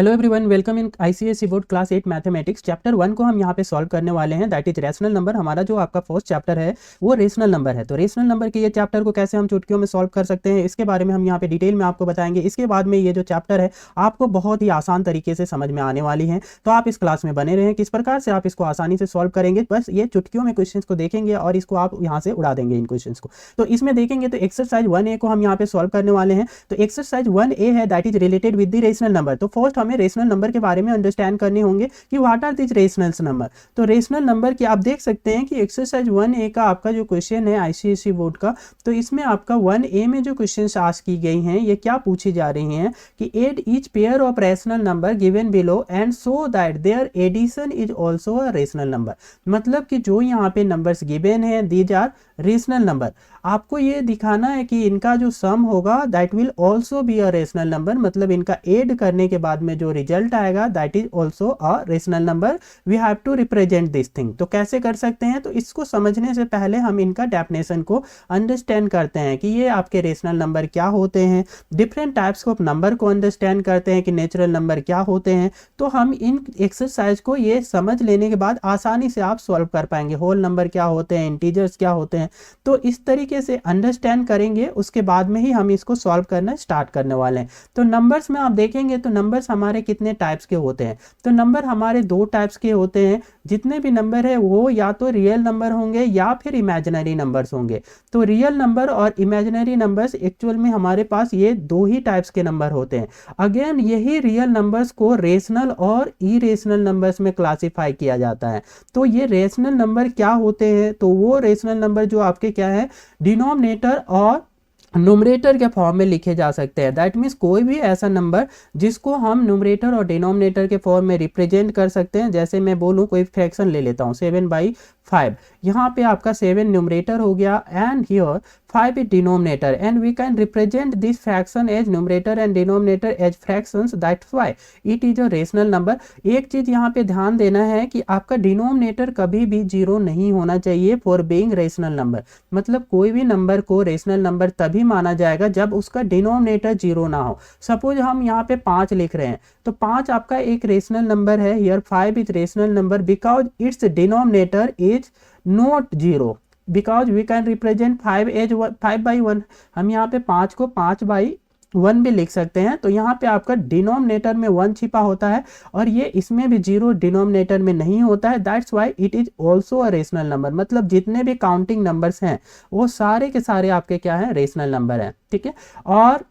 Hello everyone, welcome in ICSE board class 8 mathematics chapter 1 को हम यहाँ पे सॉल्व करने वाले हैं। That is rational number. हमारा जो आपका फर्स्ट चैप्टर है वो रेशनल नंबर है। तो रेशनल नंबर के ये चैप्टर को कैसे हम चुटकियों में सॉल्व कर सकते हैं इसके बारे में हम यहाँ पे डिटेल में आपको बताएंगे। इसके बाद में ये जो चैप्टर है आपको बहुत ही आसान तरीके से समझ में आने वाली है, तो आप इस क्लास में बने रहें। किस प्रकार से आप इसको आसानी से सॉल्व करेंगे, बस ये चुटकियों में क्वेश्चन को देखेंगे और इसको आप यहाँ से उड़ा देंगे इन क्वेश्चन को। तो इसमें देखेंगे तो एक्सरसाइज 1A को हम यहाँ पे सॉल्व करने वाले हैं। तो एक्सरसाइज 1A है that is related with the rational number. तो फर्स्ट हमें रेशनल नंबर के बारे में अंडरस्टैंड करने होंगे कि what are this rational number. तो रेशनल नंबर की आप देख सकते हैं कि एक्सरसाइज 1A का आपका जो क्वेश्चन है आईसीएसई बोर्ड का, तो इसमें आपका 1A में जो क्वेश्चन आस्क की गई हैं ये क्या पूछी जा रही हैं कि add each pair of rational number given below and so that their addition is also a rational number. मतलब कि जो यहाँ पे नंबर्स गिवन है दीज आर रेशनल नंबर, आपको ये दिखाना है कि इनका जो सम होगा that will also be a rational number. मतलब इनका ऐड करने के बाद में जो रिजल्ट आएगा that is also a rational number. We have to represent this thing. तो कैसे कर सकते हैं, तो इसको समझने से पहले हम इनका डेफिनेशन को अंडरस्टैंड करते हैं कि ये आपके रेशनल नंबर क्या होते हैं। डिफरेंट टाइप्स ऑफ नंबर को अंडरस्टैंड करते हैं कि नेचुरल नंबर क्या होते हैं। तो हम इन एक्सरसाइज को ये समझ लेने के बाद आसानी से आप सॉल्व कर पाएंगे। होल नंबर क्या होते हैं, इंटीजर्स क्या होते हैं, तो इस तरीके से अंडरस्टैंड करेंगे, उसके बाद में ही हम इसको सॉल्व करना स्टार्ट करने वाले हैं। तो नंबर्स में आप देखेंगे तो नंबर्स हमारे कितने टाइप्स के होते हैं। तो नंबर हमारे दो टाइप्स के होते हैं। जितने भी नंबर है वो या तो रियल नंबर होंगे या फिर इमेजिनरी नंबर्स होंगे। तो रियल नंबर और इमेजिनरी नंबर्स एक्चुअल में हमारे पास ये दो ही टाइप्स के नंबर होते हैं। अगेन यही रियल नंबर्स को रेशनल और इरेशनल नंबर्स में क्लासिफाई किया जाता है। तो ये रेशनल नंबर क्या होते हैं, तो वो रेशनल नंबर जो आपके क्या है डिनोमिनेटर और न्यूमरेटर के फॉर्म में लिखे जा सकते हैं। दैट मीन्स कोई भी ऐसा नंबर जिसको हम न्यूमरेटर और डिनोमिनेटर के फॉर्म में रिप्रेजेंट कर सकते हैं। जैसे मैं बोलूँ कोई फ्रैक्शन ले लेता हूँ 7/5, यहाँ पे आपका 7 न्यूमरेटर हो गया and here 5 is denominator and we can represent this fraction as numerator and denominator as fractions. That's why it is a rational number. एक चीज यहाँ पे ध्यान देना है कि आपका डिनोमिनेटर कभी भी जीरो नहीं होना चाहिए फॉर बीइंग रेशनल नंबर। मतलब कोई भी नंबर को रेशनल नंबर तभी माना जाएगा जब उसका डिनोमिनेटर जीरो ना हो। सपोज हम यहाँ पे 5 लिख रहे हैं, तो 5 आपका एक रेशनल नंबर है। Here 5 is rational number because its denominator is not zero, because we can represent 5 as 5/1। हम यहाँ पे 5 को 5/1 भी लिख सकते हैं। तो यहाँ पे आपका डिनोमिनेटर में 1 छिपा होता है और ये इसमें भी जीरो डिनोमिनेटर में नहीं होता है। That's why it is also a rational number. मतलब जितने भी काउंटिंग नंबर्स हैं वो सारे के सारे आपके क्या है, रेशनल नंबर है। ठीक है। और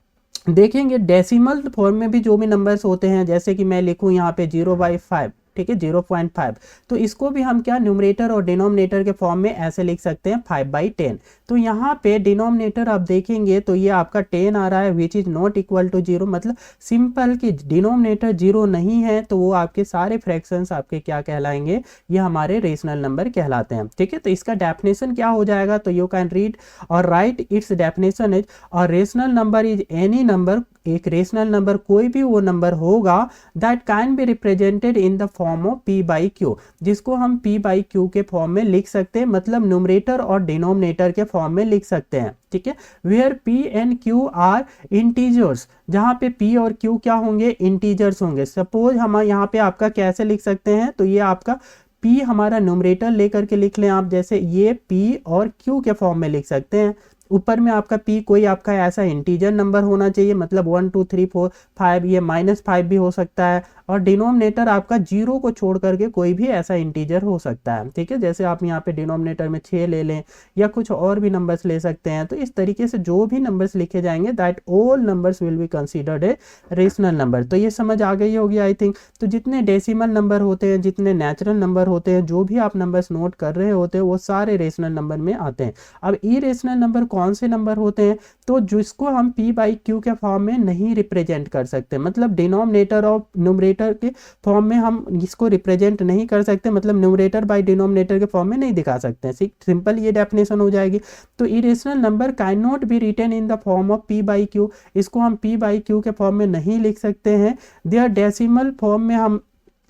देखेंगे डेसिमल फॉर्म में भी जो भी नंबर्स होते हैं, जैसे कि मैं लिखूँ यहाँ पे 0/5, ठीक है 0.5, तो इसको भी हम क्या न्यूमरेटर और डिनोमिनेटर के फॉर्म में ऐसे लिख सकते हैं 5/10। तो यहाँ पे डिनोमिनेटर आप देखेंगे तो ये आपका 10 आ रहा है which is not equal to zero. मतलब सिंपल कि डिनोमिनेटर जीरो नहीं है तो वो आपके सारे फ्रैक्शंस आपके क्या कहलाएंगे, ये हमारे रेशनल नंबर कहलाते हैं। ठीक है। तो इसका डेफिनेशन क्या हो जाएगा, तो यू कैन रीड और राइट इट्स डेफिनेशन इज और rational number is any number, एक रेशनल नंबर कोई भी वो नंबर होगा that can be represented in the form of p/q, जिसको हम p/q के फॉर्म में लिख सकते हैं। मतलब न्यूमरेटर और डिनोमिनेटर के फॉर्म में लिख सकते हैं। ठीक है। Where p and q are integers, जहां पे p और q क्या होंगे, इंटीजर्स होंगे। सपोज हम यहाँ पे आपका कैसे लिख सकते हैं, तो ये आपका p हमारा न्यूमरेटर लेकर के लिख लें आप, जैसे ये p और q के फॉर्म में लिख सकते हैं। ऊपर में आपका p कोई आपका ऐसा इंटीजर नंबर होना चाहिए, मतलब 1 2 3 4 5, ये -5 भी हो सकता है। और डिनोमिनेटर आपका जीरो को छोड़ करके कोई भी ऐसा इंटीजर हो सकता है। ठीक है। जैसे आप यहाँ पे डिनोमिनेटर में 6 ले लें या कुछ और भी नंबर्स ले सकते हैं। तो इस तरीके से जो भी नंबर्स लिखे जाएंगे that all numbers will be considered a rational number. तो ये समझ आ गई होगी आई थिंक। तो जितने डेसिमल नंबर होते हैं, जितने नेचुरल नंबर होते हैं, जो भी आप नंबर्स नोट कर रहे होते हैं वो सारे रेशनल नंबर में आते हैं। अब इरेशनल नंबर कौन से नंबर होते हैं, तो जिसको हम p/q के फॉर्म में नहीं रिप्रेजेंट कर सकते। मतलब डिनोमिनेटर और न्यूमरेटर के फॉर्म में हम इसको रिप्रेजेंट नहीं कर सकते, मतलब न्यूमरेटर बाय डिनोमिनेटर के फॉर्म में नहीं दिखा सकते। सिंपल ये डेफिनेशन हो जाएगी। तो irrational number cannot be written in the form of p/q, इसको हम p/q के फॉर्म में नहीं लिख सकते हैं। देयर डेसिमल फॉर्म में हम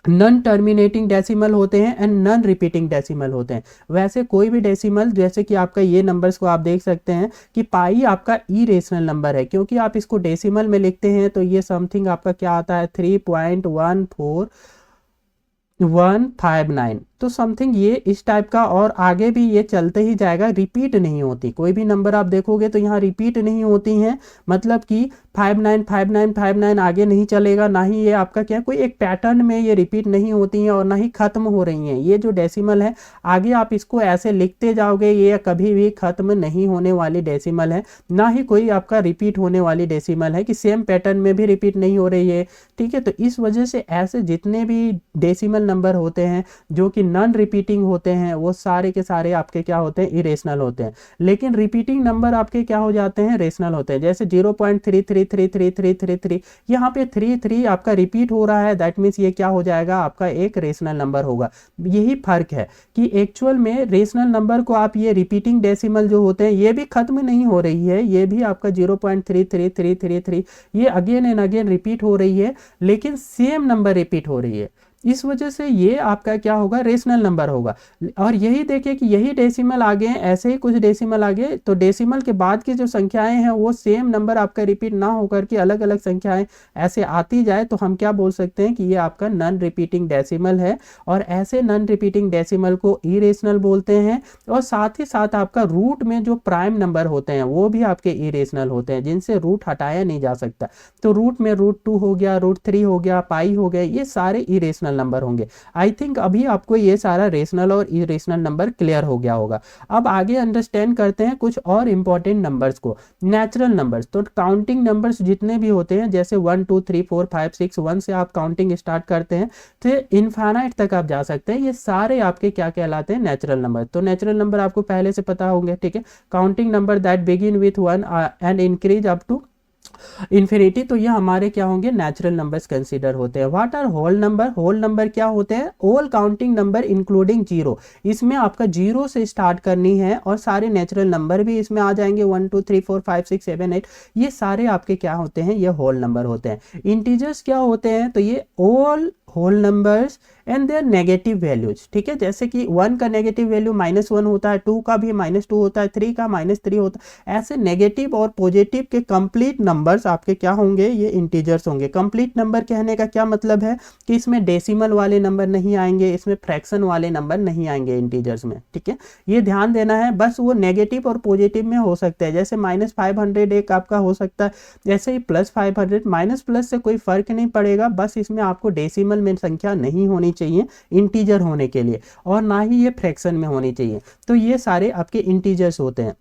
नॉन टर्मिनेटिंग डेसिमल होते हैं एंड नॉन रिपीटिंग डेसिमल होते हैं। वैसे कोई भी डेसिमल, जैसे कि आपका ये नंबर्स को आप देख सकते हैं कि पाई आपका इरेशनल नंबर है, क्योंकि आप इसको डेसिमल में लिखते हैं तो ये समथिंग आपका क्या आता है 3.14159, तो समथिंग ये इस टाइप का, और आगे भी ये चलते ही जाएगा, रिपीट नहीं होती। कोई भी नंबर आप देखोगे तो यहाँ रिपीट नहीं होती हैं, मतलब कि 595959 आगे नहीं चलेगा, ना ही ये आपका क्या कोई एक पैटर्न में ये रिपीट नहीं होती हैं और ना ही खत्म हो रही हैं। ये जो डेसिमल है आगे आप इसको ऐसे लिखते जाओगे, ये कभी भी खत्म नहीं होने वाली डेसिमल है, ना ही कोई आपका रिपीट होने वाली डेसिमल है कि सेम पैटर्न में भी रिपीट नहीं हो रही है। ठीक है, तो इस वजह से ऐसे जितने भी डेसिमल नंबर होते हैं जो कि नॉन रिपीटिंग होते हैं वो सारे के सारे आपके क्या होते हैं, इरेशनल होते हैं। लेकिन रिपीटिंग नंबर आपके क्या हो जाते हैं, रेशनल होते हैं। जैसे 0.333333, यहाँ पे 33 आपका रिपीट हो रहा है, दैट मीन्स ये क्या हो जाएगा, आपका एक रेशनल नंबर होगा। यही फर्क है कि एक्चुअल में रेशनल नंबर को आप ये रिपीटिंग डेसिमल जो होते हैं ये भी खत्म नहीं हो रही है, ये भी आपका 0.33333 ये अगेन एंड अगेन रिपीट हो रही है, लेकिन सेम नंबर रिपीट हो रही है। इस वजह से ये आपका क्या होगा, रेशनल नंबर होगा। और यही देखिए कि यही डेसिमल आगे हैं, ऐसे ही कुछ डेसिमल आगे, तो डेसिमल के बाद की जो संख्याएं हैं वो सेम नंबर आपका रिपीट ना होकर के अलग अलग संख्याएं ऐसे आती जाए, तो हम क्या बोल सकते हैं कि ये आपका नॉन रिपीटिंग डेसिमल है। और ऐसे नॉन रिपीटिंग डेसिमल को इरेशनल बोलते हैं। और साथ ही साथ आपका रूट में जो प्राइम नंबर होते हैं वो भी आपके इरेशनल होते हैं, जिनसे रूट हटाया नहीं जा सकता। तो रूट में √2 हो गया, √3 हो गया, पाई हो गया, ये सारे इरेशनल नंबर होंगे। आई थिंक अभी आपको ये सारा रेशनल और इरेशनल नंबर क्लियर हो गया होगा। अब आगे अंडरस्टैंड करते हैं कुछ और इंपॉर्टेंट नंबर्स को, नेचुरल नंबर्स। तो काउंटिंग नंबर्स जितने भी होते हैं, जैसे 1 2 3 4 5 6 1 से आप काउंटिंग स्टार्ट करते हैं तो इनफाइनाइट तक आप जा सकते हैं, ये सारे आपके क्या कहलाते हैं, नेचुरल नंबर। तो नेचुरल नंबर आपको पहले से पता होंगे, ठीक है, counting number that begin with 1 and increase up to infinity, तो ये हमारे क्या होंगे, नेचुरल नंबर्स कंसीडर होते हैं। What are whole number, whole number क्या होते हैं, all counting number including zero. इसमें आपका जीरो से स्टार्ट करनी है और सारे नेचुरल नंबर भी इसमें आ जाएंगे, 1 2 3 4 5 6 7 8, ये सारे आपके क्या होते हैं, ये होल नंबर होते हैं। इंटीजर्स क्या होते हैं, तो ये all whole numbers and their negative values. ठीक है, जैसे कि 1 का नेगेटिव वैल्यू -1 होता है, 2 का भी -2 होता है, 3 का -3 होता है। ऐसे नेगेटिव और पॉजिटिव के कंप्लीट नंबर्स आपके क्या होंगे, ये इंटीजर्स होंगे। कंप्लीट नंबर कहने का क्या मतलब है कि इसमें डेसिमल वाले नंबर नहीं आएंगे, इसमें फ्रैक्शन वाले नंबर नहीं आएंगे इंटीजर्स में। ठीक है, ये ध्यान देना है, बस वो नेगेटिव और पॉजिटिव में हो सकते हैं। जैसे -500 एक आपका हो सकता है, जैसे ही +500, माइनस प्लस से कोई फर्क नहीं पड़ेगा, बस इसमें आपको डेसिमल में संख्या नहीं होनी चाहिए इंटीजर होने के लिए, और ना ही ये फ्रैक्शन में होनी चाहिए। तो ये सारे आपके इंटीजर्स होते हैं।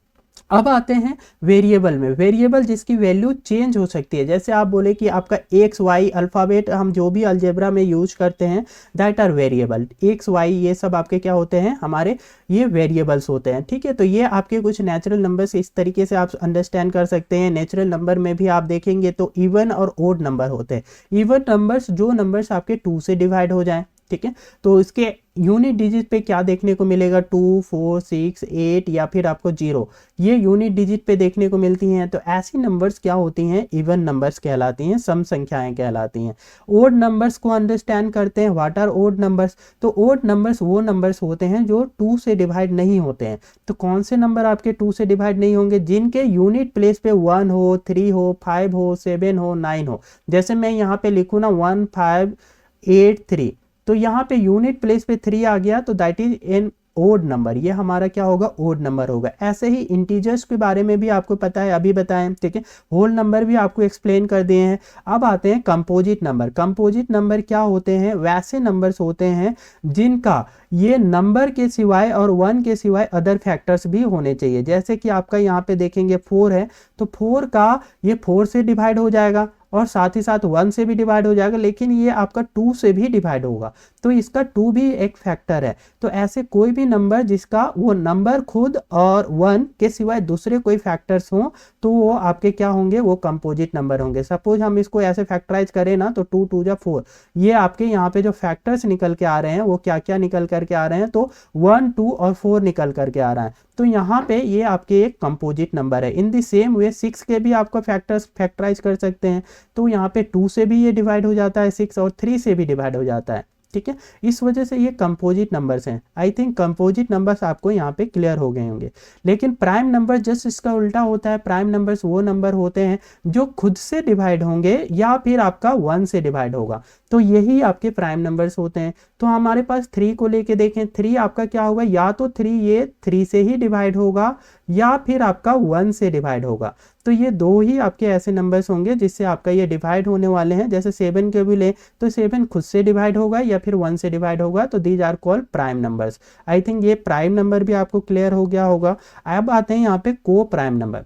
अब आते हैं वेरिएबल में। वेरिएबल जिसकी वैल्यू चेंज हो सकती है, जैसे आप बोले कि आपका एक्स वाई अल्फ़ाबेट हम जो भी अलजेब्रा में यूज करते हैं that are variable, x y ये सब आपके क्या होते हैं, हमारे ये वेरिएबल्स होते हैं। ठीक है, तो ये आपके कुछ नेचुरल नंबर्स इस तरीके से आप अंडरस्टैंड कर सकते हैं। नेचुरल नंबर में भी आप देखेंगे तो इवन और ओड नंबर होते हैं। इवन नंबर्स जो नंबर्स आपके 2 से डिवाइड हो जाएं, ठीक है, तो इसके यूनिट डिजिट पे क्या देखने को मिलेगा, 2 4 6 8 या फिर आपको 0, ये यूनिट डिजिट पे देखने को मिलती हैं। तो ऐसी नंबर्स क्या होती हैं, इवन नंबर्स कहलाती हैं, सम संख्याएं कहलाती हैं। ओड नंबर्स को अंडरस्टैंड करते हैं। व्हाट आर ओड नंबर्स, तो ओड नंबर्स वो नंबर्स होते हैं जो 2 से डिवाइड नहीं होते हैं। तो कौन से नंबर आपके 2 से डिवाइड नहीं होंगे, जिनके यूनिट प्लेस पे 1 हो, 3 हो, 5 हो, 7 हो, 9 हो। जैसे मैं यहाँ पे लिखूँ ना 1583, तो यहाँ पे यूनिट प्लेस पे 3 आ गया, तो that is an odd number, ये हमारा क्या होगा, ओड नंबर होगा। ऐसे ही इंटीजर्स के बारे में भी आपको पता है, अभी बताएं, ठीक है, होल नंबर भी आपको एक्सप्लेन कर दिए हैं। अब आते हैं कंपोजिट नंबर। कंपोजिट नंबर क्या होते हैं, वैसे नंबर्स होते हैं जिनका ये नंबर के सिवाय और 1 के सिवाय अदर फैक्टर्स भी होने चाहिए। जैसे कि आपका यहाँ पे देखेंगे 4 है, तो 4 का ये 4 से डिवाइड हो जाएगा और साथ ही साथ 1 से भी डिवाइड हो जाएगा, लेकिन ये आपका 2 से भी डिवाइड होगा, तो इसका 2 भी एक फैक्टर है। तो ऐसे कोई भी नंबर जिसका वो नंबर खुद और 1 के सिवाय दूसरे कोई फैक्टर्स हों, तो वो आपके क्या होंगे, वो कंपोजिट नंबर होंगे। सपोज हम इसको ऐसे फैक्टराइज करें ना, तो 2 2 जा 4, ये आपके यहाँ पे जो फैक्टर्स निकल के आ रहे हैं वो क्या क्या निकल करके आ रहे हैं, तो 1 2 और 4 निकल करके आ रहा है। तो यहाँ पे ये आपके एक कंपोजिट नंबर है। इन द सेम वे 6 के भी आपका फैक्टर्स फैक्टराइज कर सकते हैं, तो यहाँ पे 2 से भी ये डिवाइड हो जाता है 6, और 3 से भी डिवाइड हो जाता है। ठीक है। इस वजह से ये कंपोजिट नंबर्स हैं। आई थिंक कंपोजिट नंबर्स आपको यहाँ पे क्लियर हो गए होंगे। लेकिन प्राइम नंबर जस्ट इसका उल्टा होता है। प्राइम नंबर्स वो नंबर होते हैं जो खुद से डिवाइड होंगे या फिर आपका 1 से डिवाइड होगा, तो यही आपके प्राइम नंबर्स होते हैं। तो हमारे पास 3 को लेके देखें, 3 आपका क्या होगा, या तो 3 ये 3 से ही डिवाइड होगा या फिर आपका 1 से डिवाइड होगा। तो ये दो ही आपके ऐसे नंबर्स होंगे जिससे आपका ये डिवाइड होने वाले हैं। जैसे 7 के भी ले तो 7 खुद से डिवाइड होगा या फिर 1 से डिवाइड होगा, तो these are called prime numbers. I think ये प्राइम नंबर भी आपको क्लियर हो गया होगा। अब आते हैं यहाँ पे को प्राइम नंबर।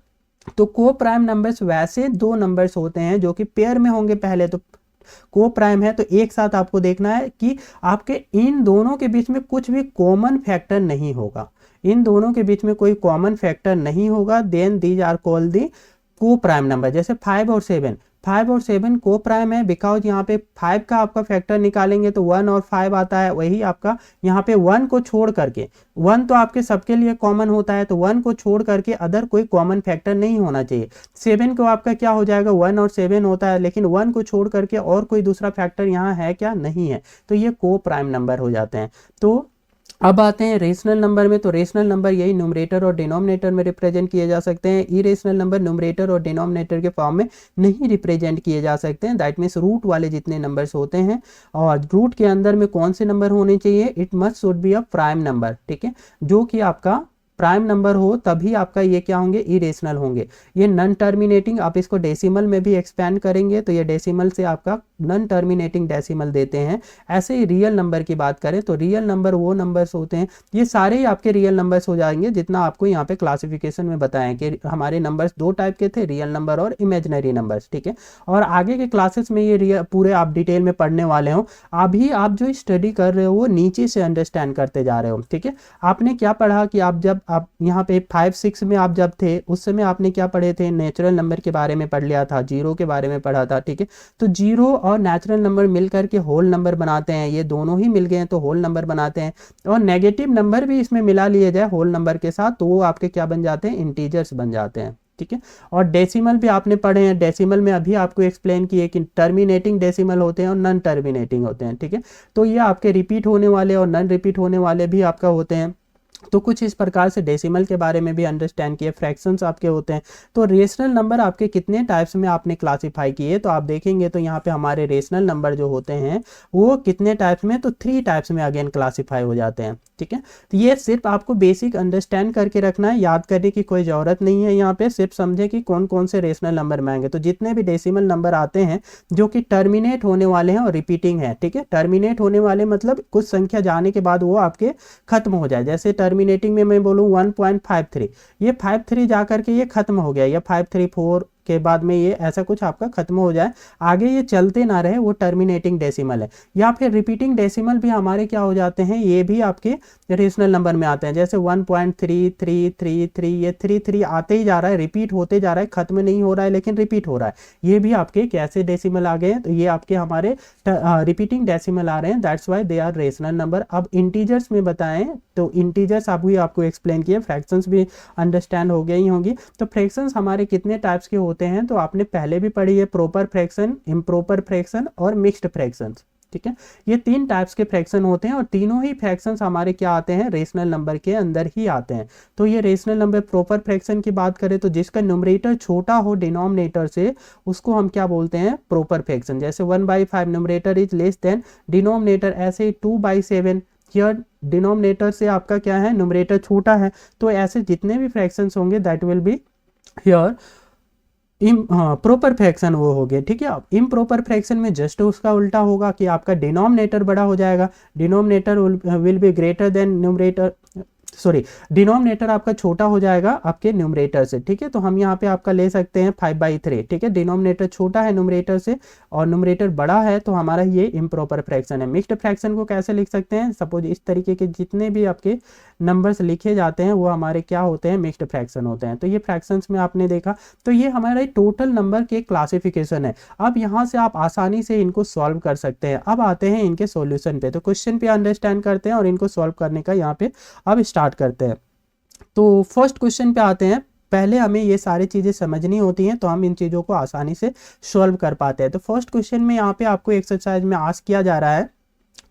तो को प्राइम नंबर्स वैसे दो नंबर्स होते हैं जो कि पेयर में होंगे। पहले तो को प्राइम है तो एक साथ आपको देखना है कि आपके इन दोनों के बीच में कुछ भी कॉमन फैक्टर नहीं होगा। इन दोनों के बीच में कोई कॉमन फैक्टर नहीं होगा, then these are called the coprime number. जैसे 5 और 7 को प्राइम है बिकॉज यहाँ पे 5 का आपका फैक्टर निकालेंगे तो 1 और 5 आता है। वही आपका यहाँ पे 1 को छोड़ करके, 1 तो आपके सबके लिए कॉमन होता है, तो 1 को छोड़ करके अदर कोई कॉमन फैक्टर नहीं होना चाहिए। 7 को आपका क्या हो जाएगा, 1 और 7 होता है, लेकिन 1 को छोड़ करके और कोई दूसरा फैक्टर यहाँ है क्या, नहीं है, तो ये को प्राइम नंबर हो जाते हैं। तो अब आते हैं रेशनल नंबर में। तो रेशनल नंबर यही न्यूमरेटर और डिनोमिनेटर में रिप्रेजेंट किए जा सकते हैं। इरेशनल नंबर न्यूमरेटर और डिनोमिनेटर के फॉर्म में नहीं रिप्रेजेंट किए जा सकते हैं। दैट मीन्स रूट वाले जितने नंबर्स होते हैं, और रूट के अंदर में कौन से नंबर होने चाहिए, it must should be a prime number, ठीक है, जो कि आपका प्राइम नंबर हो तभी आपका ये क्या होंगे, इरेशनल होंगे। ये नॉन टर्मिनेटिंग, आप इसको डेसिमल में भी एक्सपेंड करेंगे तो ये डेसिमल से आपका नॉन टर्मिनेटिंग डेसिमल देते हैं। ऐसे ही रियल नंबर की बात करें तो रियल नंबर वो नंबर्स होते हैं, ये सारे ही आपके रियल नंबर्स हो जाएंगे जितना आपको यहाँ पे क्लासिफिकेशन में बताएं कि हमारे नंबर्स दो टाइप के थे, रियल नंबर और इमेजिनरी नंबर्स, ठीक है। और आगे के क्लासेस में ये पूरे आप डिटेल में पढ़ने वाले हो। अभी आप जो स्टडी कर रहे हो वो नीचे से अंडरस्टैंड करते जा रहे हो, ठीक है। आपने क्या पढ़ा कि आप यहाँ पे 5-6 में आप जब थे उस समय आपने क्या पढ़े थे, नेचुरल नंबर के बारे में पढ़ लिया था, जीरो के बारे में पढ़ा था, ठीक है। तो जीरो और नेचुरल नंबर मिलकर के होल नंबर बनाते हैं, ये दोनों ही मिल गए हैं तो होल नंबर बनाते हैं। और नेगेटिव नंबर भी इसमें मिला लिए जाए होल नंबर के साथ तो वो आपके क्या बन जाते हैं, इंटीजर्स बन जाते हैं, ठीक है। और डेसिमल भी आपने पढ़े हैं। डेसिमल में अभी आपको एक्सप्लेन किए कि टर्मिनेटिंग डेसिमल होते हैं और नॉन टर्मिनेटिंग होते हैं, ठीक है। तो ये आपके रिपीट होने वाले और नॉन रिपीट होने वाले भी आपका होते हैं। तो कुछ इस प्रकार से डेसिमल के बारे में भी अंडरस्टैंड किए। फ्रैक्शंस आपके होते हैं। तो रेशनल नंबर आपके कितने टाइप्स में आपने क्लासिफाई किए, तो आप देखेंगे तो यहाँ पे हमारे रेशनल नंबर जो होते हैं वो कितने टाइप्स में, तो 3 टाइप्स में अगेन क्लासिफाई हो जाते हैं, ठीक है। तो ये सिर्फ आपको बेसिक अंडरस्टैंड करके रखना है, याद करने की कोई ज़रूरत नहीं है। यहाँ पे सिर्फ समझे कि कौन कौन से रेशनल नंबर में आएंगे। तो जितने भी डेसिमल नंबर आते हैं जो कि टर्मिनेट होने वाले हैं और रिपीटिंग है, ठीक है। टर्मिनेट होने वाले मतलब कुछ संख्या जाने के बाद वो आपके खत्म हो जाए। जैसे टर्मिनेटिंग में मैं बोलूँ 1.53, ये 53 जा करके ये खत्म हो गया, या 534 के बाद में ये ऐसा कुछ आपका खत्म हो जाए, आगे ये चलते ना रहे, वो टर्मिनेटिंग डेसिमल है। या फिर रिपीटिंग डेसिमल भी हमारे क्या हो जाते हैं, ये भी आपके रेशनल नंबर में आते हैं। जैसे 1.3333, ये 33 आते ही जा रहा है, रिपीट होते जा रहा है, खत्म नहीं हो रहा है लेकिन रिपीट हो रहा है। ये भी आपके कैसे डेसिमल आ गए हैं, तो ये आपके हमारे रिपीटिंग डेसिमल आ रहे हैं, that's why they are rational number. अब इंटीजर्स में बताएं तो इंटीजर्स आपको एक्सप्लेन किए, फ्रैक्शंस भी अंडरस्टैंड हो गई होंगी। तो फ्रैक्शंस हमारे कितने टाइप्स के होते हैं, तो आपने पहले भी पढ़ी है, प्रॉपर फ्रैक्शन, इम्प्रॉपर फ्रैक्शन और मिक्स्ड फ्रैक्शंस, ठीक है। ये 3 टाइप्स के फ्रैक्शन होते हैं और तीनों ही फ्रैक्शंस हमारे क्या आते हैं, रेशनल नंबर के अंदर ही आते हैं। तो ये रेशनल नंबर प्रॉपर फ्रैक्शन की बात करें तो जिसका न्यूमरेटर छोटा हो डिनोमिनेटर से उसको हम क्या बोलते हैं, प्रॉपर फ्रैक्शन। जैसे 1/5 numerator is less than denominator, ऐसे ही 2/7 हियर डिनोमिनेटर से आपका क्या है, न्यूमरेटर छोटा है। तो ऐसे जितने भी फ्रैक्शंस होंगे that will be here proper fraction वो हो गए, ठीक है। अब इम्प्रॉपर फ्रैक्शन में जस्ट उसका उल्टा होगा कि आपका डिनोमिनेटर बड़ा हो जाएगा, denominator will be greater than numerator, sorry denominator आपका छोटा हो जाएगा आपके न्यूमरेटर से, ठीक है। तो हम यहाँ पे आपका ले सकते हैं 5/3, ठीक है। डिनोमिनेटर छोटा है न्यूमरेटर से और न्यूमरेटर बड़ा है, तो हमारा ये इम्प्रॉपर फ्रैक्शन है। मिक्स्ड फ्रैक्शन को कैसे लिख सकते हैं, सपोज इस तरीके के जितने भी आपके नंबर्स लिखे जाते हैं वो हमारे क्या होते हैं, मिक्स्ड फ्रैक्शन होते हैं। तो ये फ्रैक्शंस में आपने देखा, तो ये हमारा टोटल नंबर के क्लासिफिकेशन है। अब यहाँ से आप आसानी से इनको सॉल्व कर सकते हैं। अब आते हैं इनके सॉल्यूशन पे। तो क्वेश्चन पे अंडरस्टैंड करते हैं और इनको सॉल्व करने का यहाँ पे अब स्टार्ट करते हैं। तो फर्स्ट क्वेश्चन पे आते हैं। पहले हमें ये सारी चीज़ें समझनी होती हैं तो हम इन चीज़ों को आसानी से सॉल्व कर पाते हैं। तो फर्स्ट क्वेश्चन में यहाँ पे आपको एक्सरसाइज में आस्क किया जा रहा है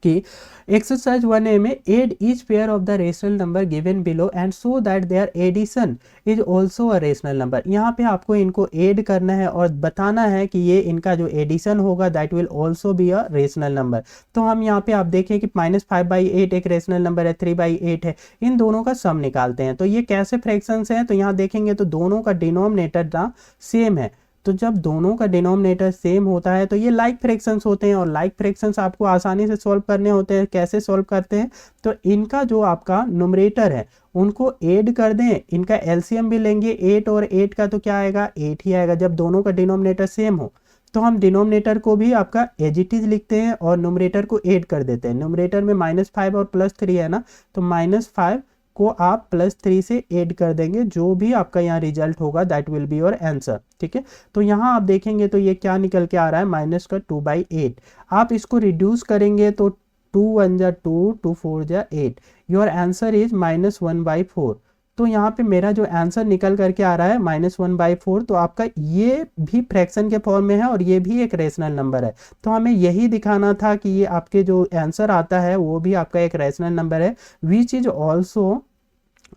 कि एक्सरसाइज 1A में add each pair of the rational number given below and so that their addition is also a rational number. यहाँ पे आपको इनको ऐड करना है और बताना है कि ये इनका जो एडिशन होगा that will also be a rational number. तो हम यहाँ पे आप देखें कि -5/8 एक रेशनल नंबर है, 3/8 है, इन दोनों का सम निकालते हैं। तो ये कैसे फ्रैक्शंस हैं, तो यहाँ देखेंगे तो दोनों का डिनोमिनेटर ना सेम है। तो जब दोनों का डिनोमिनेटर सेम होता है तो ये लाइक फ्रैक्शंस होते हैं, और लाइक फ्रैक्शंस आपको आसानी से सॉल्व करने होते हैं। कैसे सॉल्व करते हैं, तो इनका जो आपका न्यूमरेटर है उनको ऐड कर दें, इनका एलसीएम भी लेंगे। 8 और 8 का तो क्या आएगा, 8 ही आएगा जब दोनों का डिनोमिनेटर सेम हो। तो हम डिनोमिनेटर को भी आपका एज इट इज लिखते हैं और न्यूमरेटर को ऐड कर देते हैं। न्यूमरेटर में -5 और +3 है ना, तो -5 को आप +3 से ऐड कर देंगे, जो भी आपका यहाँ रिजल्ट होगा that will be your answer. ठीक है, तो यहाँ आप देखेंगे तो ये क्या निकल के आ रहा है, -2/8। आप इसको रिड्यूस करेंगे तो 2 1 जा 2, 2 4 जा 8, योर आंसर इज -1/4। तो यहाँ पे मेरा जो आंसर निकल करके आ रहा है -1/4। तो आपका ये भी फ्रैक्शन के फॉर्म में है और ये भी एक रेशनल नंबर है। तो हमें यही दिखाना था कि ये आपके जो आंसर आता है वो भी आपका एक रेशनल नंबर है, which is also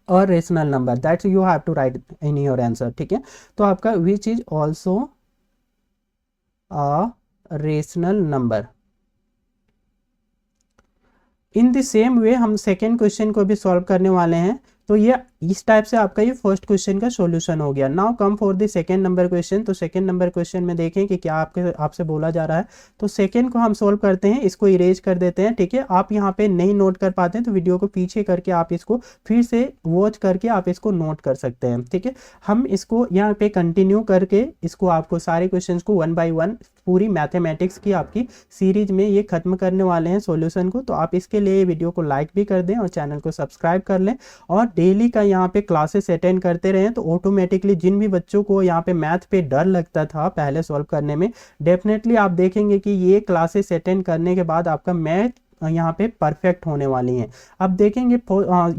a rational number, that's you have to write in your answer. ठीक है, तो आपका which is also a rational number. In the same way हम सेकेंड क्वेश्चन को भी सॉल्व करने वाले हैं। तो ये इस टाइप से आपका ये फर्स्ट क्वेश्चन का सॉल्यूशन हो गया। Now come for the second number question. तो सेकेंड नंबर क्वेश्चन में देखें कि क्या आपसे बोला जा रहा है। तो सेकेंड को हम सॉल्व करते हैं, इसको इरेज कर देते हैं। ठीक है, आप यहाँ पे नहीं नोट कर पाते हैं तो वीडियो को पीछे करके आप इसको फिर से वॉच करके आप इसको नोट कर सकते हैं। ठीक है, हम इसको यहाँ पे कंटिन्यू करके इसको आपको सारे क्वेश्चन को 1 बाय 1 पूरी मैथमेटिक्स की आपकी सीरीज में ये खत्म करने वाले हैं सॉल्यूशन को। तो आप इसके लिए वीडियो को लाइक भी कर दें और चैनल को सब्सक्राइब कर लें और डेली का यहाँ पे क्लासेस अटेंड करते रहें। तो ऑटोमेटिकली जिन भी बच्चों को यहाँ पे मैथ पे डर लगता था पहले सॉल्व करने में, डेफिनेटली आप देखेंगे कि ये क्लासेस अटेंड करने के बाद आपका मैथ यहाँ पे परफेक्ट होने वाली हैं। अब देखेंगे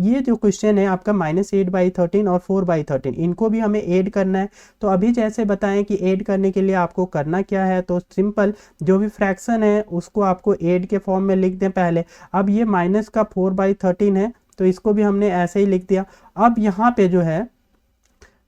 ये जो क्वेश्चन है आपका -8/13 और 4/13, इनको भी हमें ऐड करना है। तो अभी जैसे बताएं कि ऐड करने के लिए आपको करना क्या है, तो सिंपल जो भी फ्रैक्शन है उसको आपको ऐड के फॉर्म में लिख दें पहले। अब ये माइनस का 4/13 है तो इसको भी हमने ऐसे ही लिख दिया। अब यहाँ पे जो है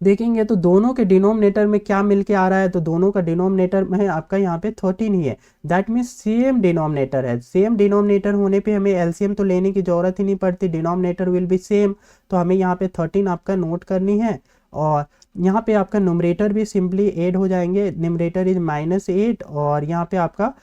देखेंगे तो दोनों के डिनोमिनेटर में क्या मिलके आ रहा है, तो दोनों का डिनोमिनेटर में आपका यहाँ पे 13 ही है। दैट मीन्स सेम डिनोमिनेटर है। सेम डिनोमिनेटर होने पे हमें एलसीएम तो लेने की जरूरत ही नहीं पड़ती, डिनोमिनेटर विल बी सेम। तो हमें यहाँ पे 13 आपका नोट करनी है और यहाँ पे आपका न्यूमरेटर भी सिंपली ऐड हो जाएंगे। न्यूमरेटर इज -8 और यहाँ पे आपका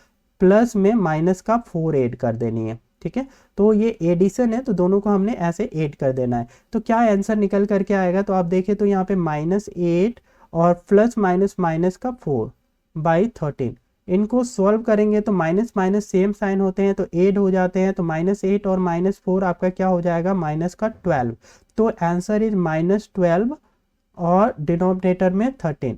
प्लस में माइनस का 4 ऐड कर देनी है। ठीक है, तो ये एडिशन है तो दोनों को हमने ऐसे ऐड कर देना है। तो क्या आंसर निकल करके आएगा, तो आप देखें तो यहाँ पे -8 और प्लस माइनस का 4/13, इनको सॉल्व करेंगे तो माइनस माइनस सेम साइन होते हैं तो ऐड हो जाते हैं। तो -8 और -4 आपका क्या हो जाएगा, -12। तो आंसर इज -12 और डिनोमिनेटर में 13,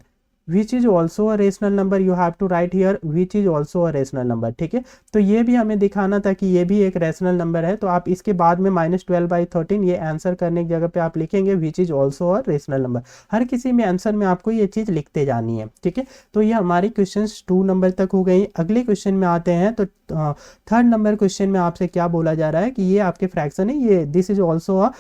which is also a rational number. You have to write here which is also a rational number. ठीक है, तो ये भी हमें दिखाना था कि ये भी एक रेशनल नंबर है। तो आप इसके बाद में -12/13 ये आंसर करने की जगह पे आप लिखेंगे which is also a rational number. हर किसी में आंसर में आपको ये चीज़ लिखते जानी है। ठीक है, तो ये हमारी क्वेश्चन 2 नंबर तक हो गई। अगले क्वेश्चन में आते हैं। तो थर्ड नंबर क्वेश्चन में आपसे क्या बोला जा रहा है कि ये आपके फ्रैक्शन है, ये this is also a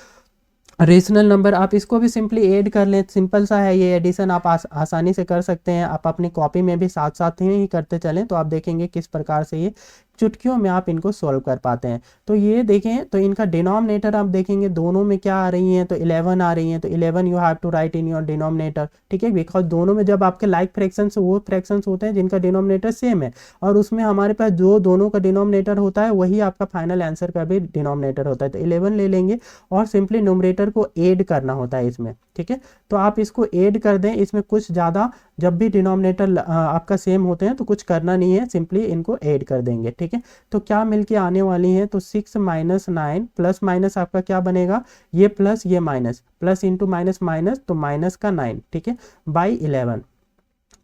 rational number. आप इसको भी सिंपली ऐड कर लें, सिंपल सा है ये एडिशन, आप आसानी से कर सकते हैं। आप अपनी कॉपी में भी साथ साथ ही करते चलें तो आप देखेंगे किस प्रकार से ये चुटकियों में आप इनको सॉल्व कर पाते हैं। तो ये देखें तो इनका डिनोमिनेटर आप देखेंगे दोनों में क्या आ रही हैं, तो 11 आ रही हैं। तो 11 you have to write in your denominator. ठीक है, बिकॉज दोनों में जब आपके लाइक फ्रैक्शंस वो फ्रैक्शंस होते हैं जिनका डिनोमिनेटर सेम है और उसमें हमारे पास जो दोनों का डिनोमिनेटर होता है वही आपका फाइनल आंसर का भी डिनोमिनेटर होता है। तो 11 ले लेंगे और सिंपली न्यूमरेटर को ऐड करना होता है इसमें। ठीक है, तो आप इसको ऐड कर दें। इसमें कुछ ज़्यादा जब भी डिनोमिनेटर आपका सेम होते हैं तो कुछ करना नहीं है, सिंपली इनको ऐड कर देंगे। ठीक है, तो क्या मिलके आने वाली है, तो 6 - 9 प्लस माइनस आपका क्या बनेगा, ये प्लस ये minus, plus into minus minus, तो माइनस का 9। ठीक है, बाई 11।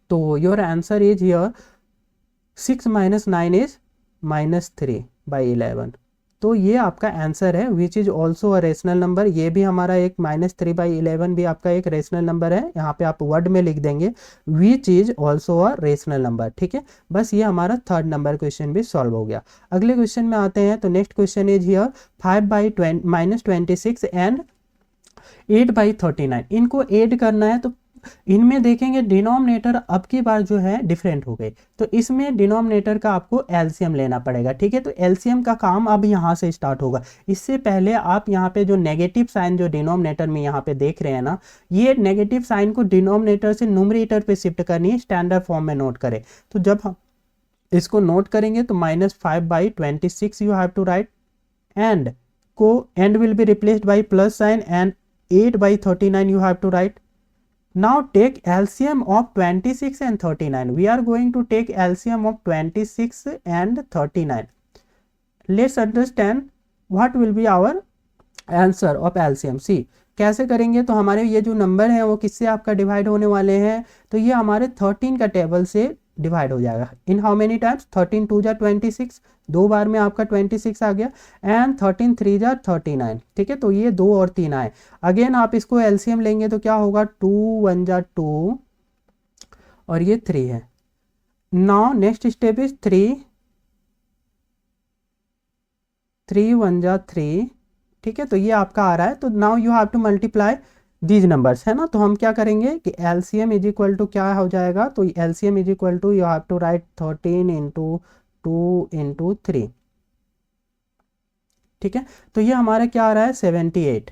तो your answer is here 6 - 9 is -3/11। तो ये आपका आंसर है which is also a rational number. ये भी हमारा एक -3/11 भी आपका एक रेशनल नंबर है। यहाँ पे आप वर्ड में लिख देंगे which is also a rational number, ठीक है। बस ये हमारा थर्ड नंबर क्वेश्चन भी सॉल्व हो गया। अगले क्वेश्चन में आते हैं। तो next question is here 5/26 and 8/39, इनको ऐड करना है। तो इनमें देखेंगे डिनोमिनेटर अब की बार जो है डिफरेंट हो गए, तो इसमें डिनोमिनेटर का आपको एलसीएम लेना पड़ेगा, ठीक है। तो एलसीएम का काम अब यहाँ से स्टार्ट होगा। इससे पहले आप यहाँ पे जो नेगेटिव साइन जो डिनोमिनेटर में यहाँ पे देख रहे हैं ना, ये नेगेटिव साइन को डिनोमिनेटर से न्यूमरेटर पे शिफ्ट करनी है, स्टैंडर्ड फॉर्म में नोट करें। तो जब हम इसको नोट करेंगे तो -5/26 you have to write, and को and will be replaced by plus sign, and 8/39 you have to write. Now take LCM of 26 and 39. We are going to take LCM of 26 and 39. Let's understand what will be our answer of LCM. See, कैसे करेंगे? तो हमारे ये जो number है वो किससे आपका डिवाइड होने वाले हैं? तो ये हमारे 13 का टेबल से डिवाइड हो जाएगा। In how many times? 13 2 जा 26, दो बार में आपका 26 आ गया, एंड 13 3 जा 39, ठीक है। तो ये 2 और 3 आए। अगेन आप इसको एलसीएम लेंगे तो क्या होगा? 2 1 जा 2 और ये 3 है। नाउ नेक्स्ट स्टेप इज 3 1 जा 3, ठीक है। तो ये आपका आ रहा है। तो now you have to multiply these numbers, है ना। तो हम क्या करेंगे कि एलसीएम इज इक्वल टू क्या हो जाएगा? तो LCM is equal to you have to write 13 into 2 into 3, ठीक है। तो ये हमारा क्या आ रहा है? 78।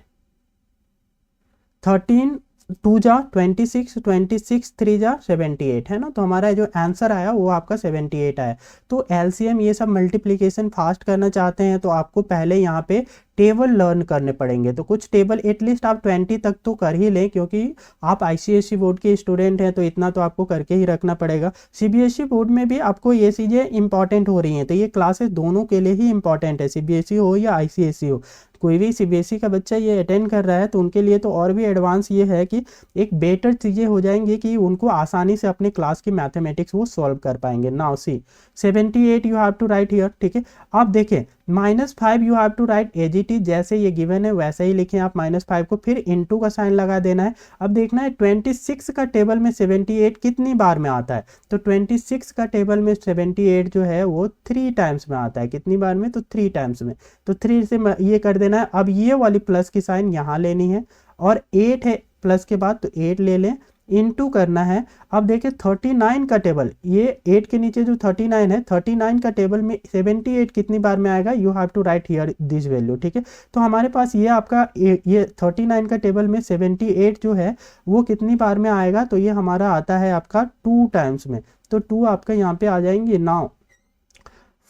13 2 जा 26, 26 3 जा 78, है ना। तो हमारा जो आंसर आया वो आपका 78 आया। तो एलसीएम ये सब मल्टीप्लिकेशन फास्ट करना चाहते हैं तो आपको पहले यहाँ पे टेबल लर्न करने पड़ेंगे। तो कुछ टेबल एटलीस्ट आप 20 तक तो कर ही लें, क्योंकि आप आईसीएसई बोर्ड के स्टूडेंट हैं, तो इतना तो आपको करके ही रखना पड़ेगा। सीबीएसई बोर्ड में भी आपको ये चीज़ें इंपॉर्टेंट हो रही हैं, तो ये क्लासेस दोनों के लिए ही इंपॉर्टेंट है, सीबीएसई हो या आईसीएसई हो। कोई भी सीबीएसई का बच्चा ये अटेंड कर रहा है तो उनके लिए तो और भी एडवांस ये है कि एक बेटर चीज़ें हो जाएंगी कि उनको आसानी से अपने क्लास की मैथमेटिक्स वो सॉल्व कर पाएंगे। Now see 78 you have to write here, ठीक है। आप देखें -5 you have to write as it is, जैसे ये गिवन है वैसे ही लिखें आप -5 को, फिर इनटू का साइन लगा देना है। अब देखना है 26 का टेबल में 78 कितनी बार में आता है। तो 26 का टेबल में 78 जो है वो 3 टाइम्स में आता है। कितनी बार में? तो 3 टाइम्स में। तो 3 से ये कर देना है। अब ये वाली प्लस की साइन यहाँ लेनी है, और 8 है प्लस के बाद, तो 8 ले लें, इनटू करना है। अब देखिए 39 का टेबल, ये 8 के नीचे जो 39 है, 39 का टेबल में 78 कितनी बार में आएगा? You have to write here this value, ठीक है। तो हमारे पास ये आपका ये 39 का टेबल में 78 जो है वो कितनी बार में आएगा? तो ये हमारा आता है आपका 2 टाइम्स में। तो 2 आपका यहाँ पे आ जाएंगे। नाउ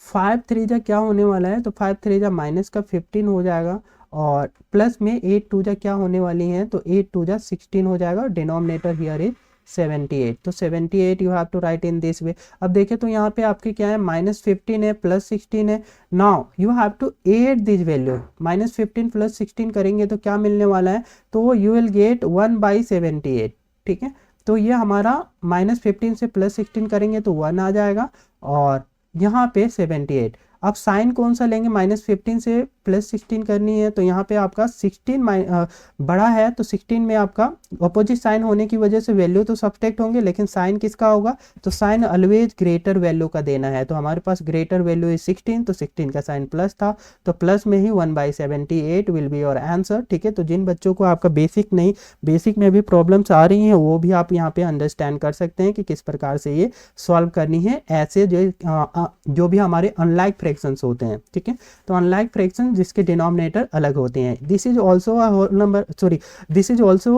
5 3 जा क्या होने वाला है? तो 5 3 जा माइनस का 15 हो जाएगा, और प्लस में 8 2 जा क्या होने वाली हैं? तो 8 2 जा 16 हो जाएगा, और डिनोमिनेटर हियर इज 78। तो 78 you have to write in this way. अब देखें तो यहाँ पे आपके क्या है? -15 है, +16 है। Now you have to add this value. -15 + 16 करेंगे तो क्या मिलने वाला है? तो यू विल गेट 1/78, ठीक है। तो ये हमारा -15 से +16 करेंगे तो 1 आ जाएगा, और यहाँ पे 78। अब साइन कौन सा लेंगे? -15 से +16 करनी है, तो यहाँ पे आपका 16 बड़ा है, तो 16 में आपका अपोजिट साइन होने की वजह से वैल्यू तो सब्ट्रैक्ट होंगे, लेकिन साइन किसका होगा? तो साइन ऑलवेज ग्रेटर वैल्यू का देना है। तो हमारे पास ग्रेटर वैल्यू इज 16, तो 16 का साइन प्लस था, तो प्लस में ही 1/78 विल बी योर आंसर, ठीक है। तो जिन बच्चों को आपका बेसिक में भी प्रॉब्लम्स आ रही हैं वो भी आप यहाँ पे अंडरस्टैंड कर सकते हैं कि किस प्रकार से ये सॉल्व करनी है। ऐसे जो भी हमारे अनलाइक फ्रैक्शंस होते हैं, ठीक है। तो अनलाइक फ्रैक्शन जिसके डिनोमिनेटर अलग होते हैं, this is also a whole number, sorry this is also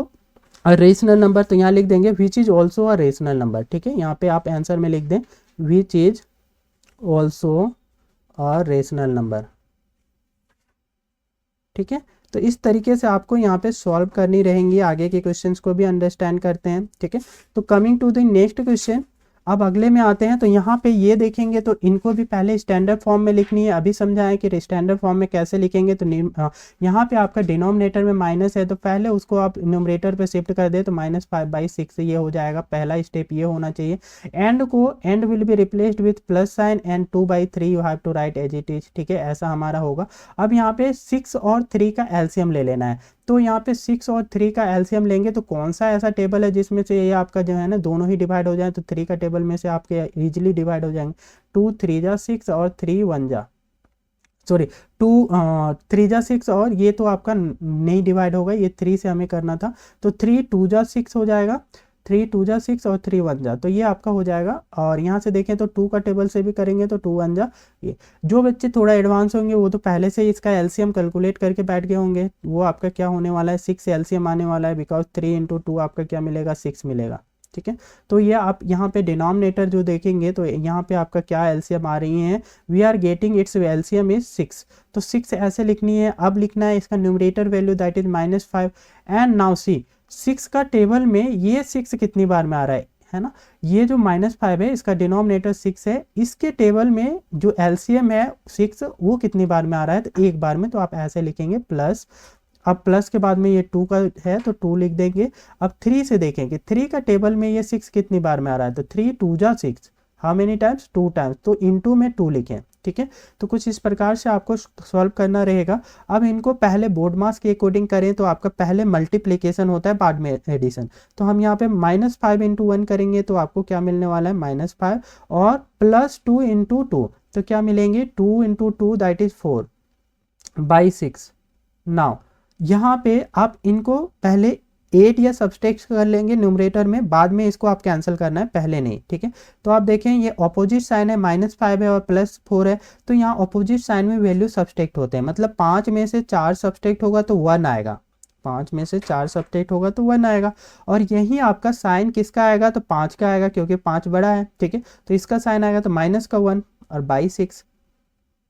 a rational number. तो यहाँ लिख देंगे which is also a rational number, ठीक है। यहाँ पे आप आंसर में लिख दें which is also a rational number, ठीक है। तो इस तरीके से आपको यहाँ पे सॉल्व करनी रहेंगी। आगे के क्वेश्चंस को भी अंडरस्टैंड करते हैं, ठीक है। तो coming to the next question, अब अगले में आते हैं, तो यहाँ पे ये देखेंगे तो इनको भी पहले स्टैंडर्ड फॉर्म में लिखनी है। अभी समझाएं कि स्टैंडर्ड फॉर्म में कैसे लिखेंगे। तो यहाँ पे आपका डिनोमिनेटर में माइनस है, तो पहले उसको आप न्यूमरेटर पे शिफ्ट कर दे, तो -5/6 ये हो जाएगा। पहला स्टेप ये होना चाहिए। And will be replaced with plus sign and 2/3 you have to write as it is, ठीक है, ऐसा हमारा होगा। अब यहाँ पे 6 और 3 का एलसीएम ले लेना है। तो यहाँ पे 6 और 3 का एलसीएम लेंगे तो कौन सा ऐसा टेबल है जिसमें से ये आपका जो है ना दोनों ही डिवाइड हो जाए, तो 3 का टेबल में से आपके इजीली डिवाइड हो जाएंगे। 2 3 जा 6 और 3 1 जा, सॉरी 2 3 जा 6 और ये तो आपका नहीं डिवाइड होगा, ये 3 से हमें करना था। तो 3 2 जा 6 हो जाएगा, 3 2 जा 6 और 3 1 जा, तो ये आपका हो जाएगा। और यहाँ से देखें तो 2 का टेबल से भी करेंगे तो 2 1 जा। ये जो बच्चे थोड़ा एडवांस होंगे वो तो पहले से ही इसका एलसीएम कैलकुलेट करके बैठ गए होंगे। वो आपका क्या होने वाला है, 6 एलसीएम आने वाला है, बिकॉज 3 × 2 आपका क्या मिलेगा, 6 मिलेगा, ठीक है। तो ये आप यहाँ पे डिनोमिनेटर जो देखेंगे तो यहाँ पे आपका क्या एलसीएम आ रही है, we are getting its LCM is 6, तो 6 ऐसे लिखनी है। अब लिखना है इसका numerator value that is -5 and now see 6 का टेबल में ये 6 कितनी बार में आ रहा है ना, ये जो -5 है इसका डिनोमिनेटर 6 है, इसके टेबल में जो एलसीएम है 6 वो कितनी बार में आ रहा है, तो एक बार में। तो आप ऐसे लिखेंगे प्लस, अब प्लस के बाद में ये 2 का है तो 2 लिख देंगे। अब 3 से देखेंगे 3 का टेबल में ये 6 कितनी बार में आ रहा है, तो 3 2 जा 6, हाउ मेनी टाइम्स, 2 टाइम्स, तो इनटू में 2 लिखें, ठीक है। तो कुछ इस प्रकार से आपको सॉल्व करना रहेगा। अब इनको पहले बोर्ड मास के अकॉर्डिंग करें तो आपका पहले मल्टीप्लिकेशन होता है, बाद में एडिशन। तो हम यहाँ पे -5 × 1 करेंगे तो आपको क्या मिलने वाला है, -5 और +2 × 2, तो क्या मिलेंगे, 2 × 2 दैट इज 4/6। नाउ यहाँ पे आप इनको पहले 8 या सब्सट्रैक्ट कर लेंगे न्यूमरेटर में, बाद में इसको आप कैंसिल करना है, पहले नहीं, ठीक है। तो आप देखें ये ऑपोजिट साइन है, -5 है और +4 है, तो यहाँ ऑपोजिट साइन में वैल्यू सब्सट्रैक्ट होते हैं, मतलब 5 में से 4 सब्सट्रैक्ट होगा तो 1 आएगा, 5 में से 4 सब्सट्रैक्ट होगा तो 1 आएगा। और यही आपका साइन किसका आएगा, तो 5 का आएगा, क्योंकि 5 बड़ा है, ठीक है। तो इसका साइन आएगा तो -1 और /6,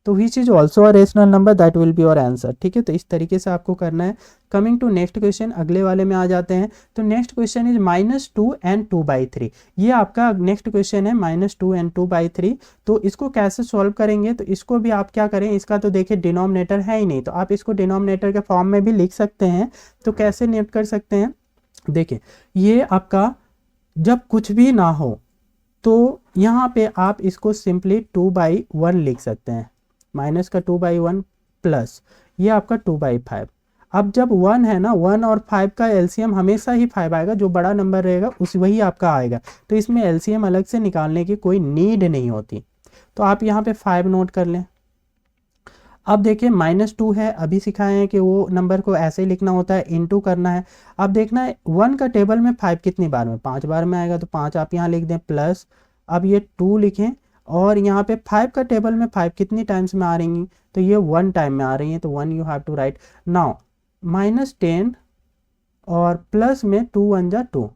तो विच is also a rational number, that will be your answer, ठीक है। तो इस तरीके से आपको करना है। कमिंग टू नेक्स्ट क्वेश्चन, अगले वाले में आ जाते हैं। तो नेक्स्ट क्वेश्चन इज -2 and 2/3, ये आपका नेक्स्ट क्वेश्चन है, -2 and 2/3। तो इसको कैसे सॉल्व करेंगे, तो इसको भी आप क्या करें, इसका तो देखिए डिनोमिनेटर है ही नहीं, तो आप इसको डिनोमिनेटर के फॉर्म में भी लिख सकते हैं। तो कैसे नोट कर सकते हैं, देखिए ये आपका जब कुछ भी ना हो तो यहाँ पे आप इसको सिंपली 2/1 लिख सकते हैं, माइनस का 2/1 प्लस ये आपका 2/5। अब जब 1 है ना, 1 और 5 का एलसीएम हमेशा ही 5 आएगा, जो बड़ा नंबर रहेगा उस वही आपका आएगा, तो इसमें एलसीएम अलग से निकालने की कोई नीड नहीं होती। तो आप यहाँ पे 5 नोट कर लें। अब देखिए -2 है, अभी सिखाए हैं कि वो नंबर को ऐसे ही लिखना होता है, इनटू करना है। अब देखना है 1 का टेबल में 5 कितनी बार में, 5 बार में आएगा, तो 5 आप यहाँ लिख दें प्लस, अब ये 2 लिखें, और यहाँ पे 5 का टेबल में 5 कितनी टाइम्स में आ रही हैं, तो ये 1 टाइम में आ रही हैं, तो 1 you have to write. Now -10 और प्लस में 2 1 जा 2,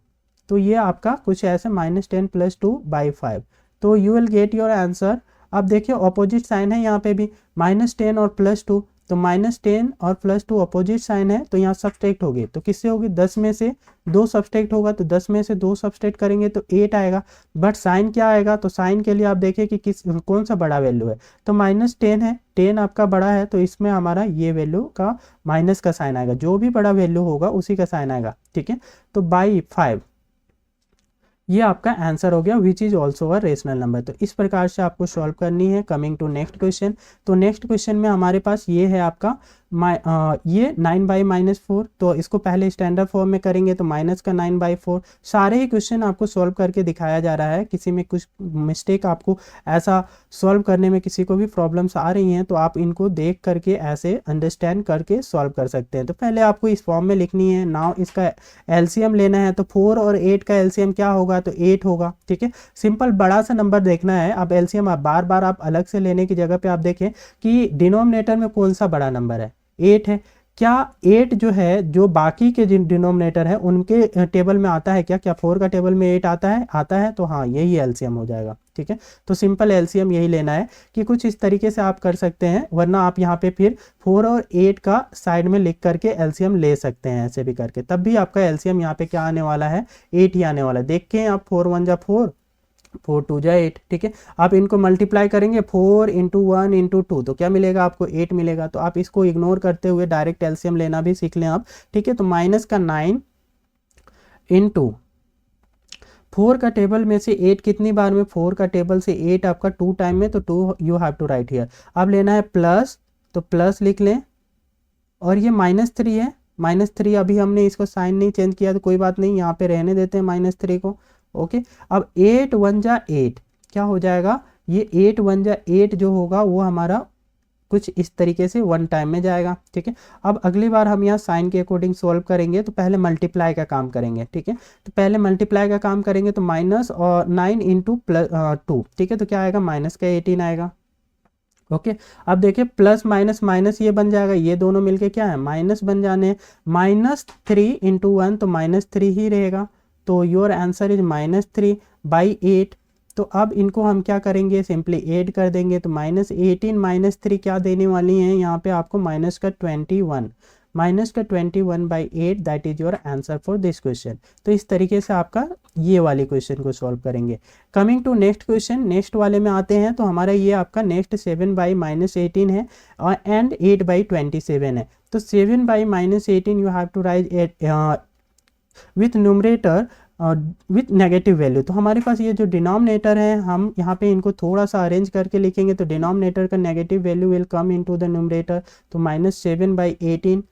तो ये आपका कुछ ऐसे -10 + 2/5, तो you will get your answer. अब देखिए ऑपोजिट साइन है यहाँ पे भी, -10 और +2, तो -10 और +2 ऑपोजिट साइन है, तो यहाँ सब्सट्रैक्ट होगी, तो किससे होगी, 10 में से 2 सब्सट्रैक्ट होगा, तो 10 में से 2 सब्सट्रैक्ट करेंगे तो 8 आएगा। बट साइन क्या आएगा, तो साइन के लिए आप देखिए कि कौन सा बड़ा वैल्यू है, तो -10 है, 10 आपका बड़ा है, तो इसमें हमारा ये वैल्यू का माइनस का साइन आएगा, जो भी बड़ा वैल्यू होगा उसी का साइन आएगा, ठीक है। तो /5 ये आपका आंसर हो गया, विच is also a rational number. तो इस प्रकार से आपको सॉल्व करनी है। कमिंग टू नेक्स्ट क्वेश्चन, तो नेक्स्ट क्वेश्चन में हमारे पास ये है आपका ये 9/-4, तो इसको पहले स्टैंडर्ड फॉर्म में करेंगे तो माइनस का 9/4। सारे ही क्वेश्चन आपको सॉल्व करके दिखाया जा रहा है, किसी में कुछ मिस्टेक आपको ऐसा सॉल्व करने में किसी को भी प्रॉब्लम्स आ रही हैं तो आप इनको देख करके ऐसे अंडरस्टैंड करके सॉल्व कर सकते हैं। तो पहले आपको इस फॉर्म में लिखनी है। नाउ इसका एलसीएम लेना है, तो 4 और 8 का एलसीएम क्या होगा, तो 8 होगा, ठीक है। सिंपल बड़ा सा नंबर देखना है। अब एलसीएम आप बार बार आप अलग से लेने की जगह पे आप देखें कि डिनोमिनेटर में कौन सा बड़ा नंबर है, 8 है। क्या 8 जो है, जो बाकी के जिन डिनोमिनेटर है उनके टेबल में आता है क्या, क्या 4 का टेबल में 8 आता है, आता है, तो हाँ यही एलसीएम हो जाएगा, ठीक है। तो सिंपल एलसीएम यही लेना है कि कुछ इस तरीके से आप कर सकते हैं, वरना आप यहाँ पे फिर 4 और 8 का साइड में लिख करके एलसीएम ले सकते हैं, ऐसे भी करके, तब भी आपका एलसीएम यहाँ पे क्या आने वाला है, 8 ही आने वाला है। देख के आप 4 1 जा 4, 4 2 जा 8, ठीक है। आप इनको मल्टीप्लाई करेंगे 4 इंटू 1 इंटू 2, तो क्या मिलेगा आपको 8 मिलेगा। तो आप इसको इग्नोर करते हुए डायरेक्ट एलसीएम लेना भी सीख लें आप, ठीक है। तो माइनस का 9 इंटू 4 का टेबल में से 8 कितनी बार में, 4 का टेबल से 8 आपका 2 टाइम में, तो 2 you have to write here. अब लेना है प्लस, तो प्लस लिख लें, और ये -3 है, -3 अभी हमने इसको साइन नहीं चेंज किया तो कोई बात नहीं, यहाँ पे रहने देते हैं -3 को, ओके। अब 8 1 जा 8 क्या हो जाएगा, ये 8 1 जा 8 जो होगा वो हमारा कुछ इस तरीके से 1 टाइम में जाएगा, ठीक है। अब अगली बार हम यहाँ साइन के अकॉर्डिंग सॉल्व करेंगे, तो पहले मल्टीप्लाई का काम करेंगे, ठीक है। तो पहले मल्टीप्लाई का काम करेंगे, तो माइनस और 9 इंटू प्लस 2, ठीक है। तो क्या आएगा, माइनस का 18 आएगा, ओके। अब देखिए प्लस माइनस माइनस ये बन जाएगा, ये दोनों मिलके क्या है, माइनस बन जाने, -3 इंटू 1 तो -3 ही रहेगा। तो योर आंसर इज -3 बाई 8। तो अब इनको हम क्या करेंगे, सिंपली ऐड कर देंगे। तो -18 -3 क्या देने वाली हैं यहाँ पे आपको, -21 by 8, that is your answer for this question. तो इस तरीके से आपका ये वाले क्वेश्चन को सॉल्व करेंगे। Coming to next question, next वाले में आते हैं। तो हमारा ये आपका नेक्स्ट 7 बाई -18 है और एंड 8 बाई 27 है। तो 7 by -18 you have to write with numerator with negative value. तो हमारे पास ये जो डिनोमिनेटर है, हम यहाँ पे इनको थोड़ा सा अरेंज करके लिखेंगे, तो डिनोमिनेटर का negative value will come into the numerator. तो -7 by 18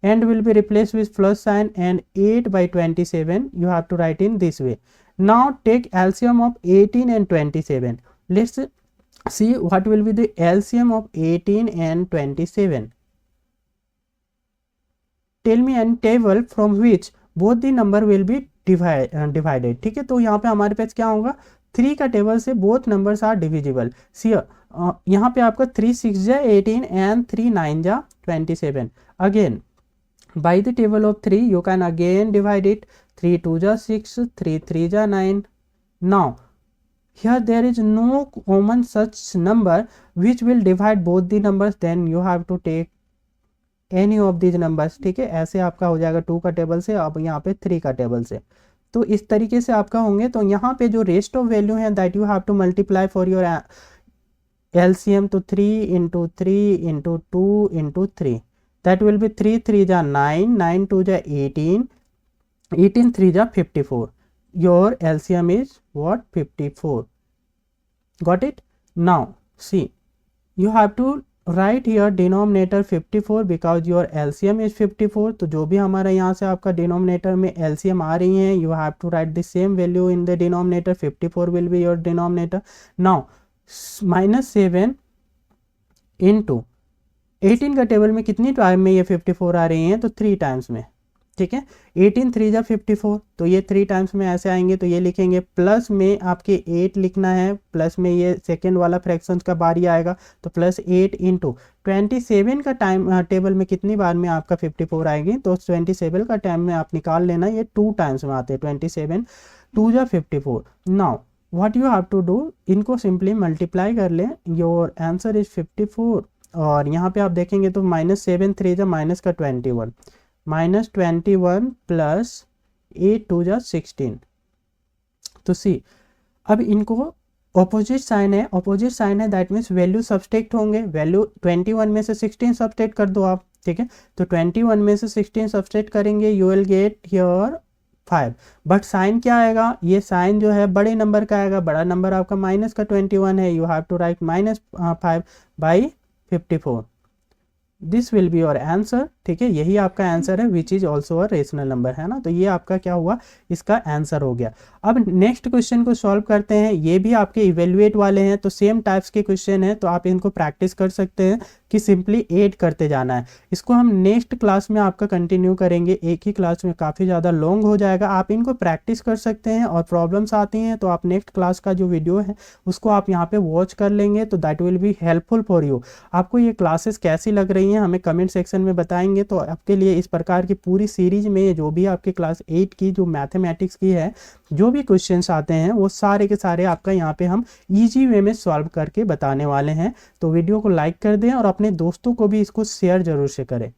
and will be replaced with plus sign, and 8 by 27 you have to write in this way. Now take LCM of 18 and 27. Let's see what will be the LCM of 18 and 27. Tell me an table from which both the number will be divided. ठीक है, तो यहाँ पे हमारे पास क्या होगा, 3 का table से both numbers are divisible. See यहाँ पे आपका 3 6 जा 18 and 3 9 जा 27. Again by the table of 3 you can again divide it, 3 2 ja 6, 3 3 ja 9. Now here there is no common such number which will divide both the numbers, then you have to take any of these numbers, ठीक है। ऐसे आपका हो जाएगा 2 का table से, अब यहाँ पे 3 का टेबल से, तो इस तरीके से आपका होंगे। तो यहाँ पे जो रेस्ट ऑफ वैल्यू है that you have to multiply for your LCM, तो 3 into 3 into 2 into 3, that will be 3 3 जा 9, 9 2 जा 18, 18 3 जा 54. Your LCM is what, 54. Got it? Now see, you have to write here denominator 54 because your LCM is 54. तो जो भी हमारा यहाँ से आपका डिनोमिनेटर में LCM आ रही है, you have to write the same value in the denominator. 54 will be your denominator. Now -7 into 18 का टेबल में कितनी टाइम में ये 54 आ रही हैं, तो 3 टाइम्स में, ठीक है। 18 3 जा 54, तो ये 3 टाइम्स में ऐसे आएंगे, तो ये लिखेंगे प्लस में आपके 8 लिखना है, प्लस में ये सेकेंड वाला फ्रैक्शंस का बारी आएगा, तो +8 इंटू 27 का टाइम टेबल में कितनी बार में आपका 54 आएगी, तो 27 का टाइम में आप निकाल लेना, ये 2 टाइम्स में आते हैं, 27 2 जा 54. Now what you have to do, इनको सिंपली मल्टीप्लाई कर लें, योर आंसर इज 54। और यहाँ पे आप देखेंगे तो -7 3 जा माइनस का 21, -21 प्लस 8 2 जा 16. तो सी, अब इनको ऑपोजिट साइन है, ऑपोजिट साइन है, दैट मीन्स वैल्यू सब्सट्रैक्ट होंगे। वैल्यू 21 में से 16 सब्सट्रैक्ट कर दो आप, ठीक है। तो 21 में से 16 सब्सट्रैक्ट करेंगे, you will get here 5. But sign क्या आएगा, ये साइन जो है बड़े नंबर का आएगा, बड़ा नंबर आपका माइनस का 21 है, you have to write -5 by 54. This will be your answer, ठीक है। यही आपका आंसर है, which is also a rational number, है ना। तो ये आपका क्या हुआ, इसका आंसर हो गया। अब नेक्स्ट क्वेश्चन को सॉल्व करते हैं, ये भी आपके इवेल्युएट वाले हैं, तो सेम टाइप्स के क्वेश्चन है, तो आप इनको प्रैक्टिस कर सकते हैं कि सिंपली ऐड करते जाना है। इसको हम नेक्स्ट क्लास में आपका कंटिन्यू करेंगे, एक ही क्लास में काफ़ी ज़्यादा लॉन्ग हो जाएगा। आप इनको प्रैक्टिस कर सकते हैं, और प्रॉब्लम्स आती हैं तो आप नेक्स्ट क्लास का जो वीडियो है उसको आप यहाँ पे वॉच कर लेंगे, तो that will be helpful for you. आपको ये क्लासेस कैसी लग रही हैं हमें कमेंट सेक्शन में बताएंगे, तो आपके लिए इस प्रकार की पूरी सीरीज में जो भी आपके क्लास 8 की जो मैथमेटिक्स की है, जो भी क्वेश्चंस आते हैं वो सारे के सारे आपका यहाँ पे हम इजी वे में सॉल्व करके बताने वाले हैं। तो वीडियो को लाइक कर दें और अपने दोस्तों को भी इसको शेयर जरूर से करें।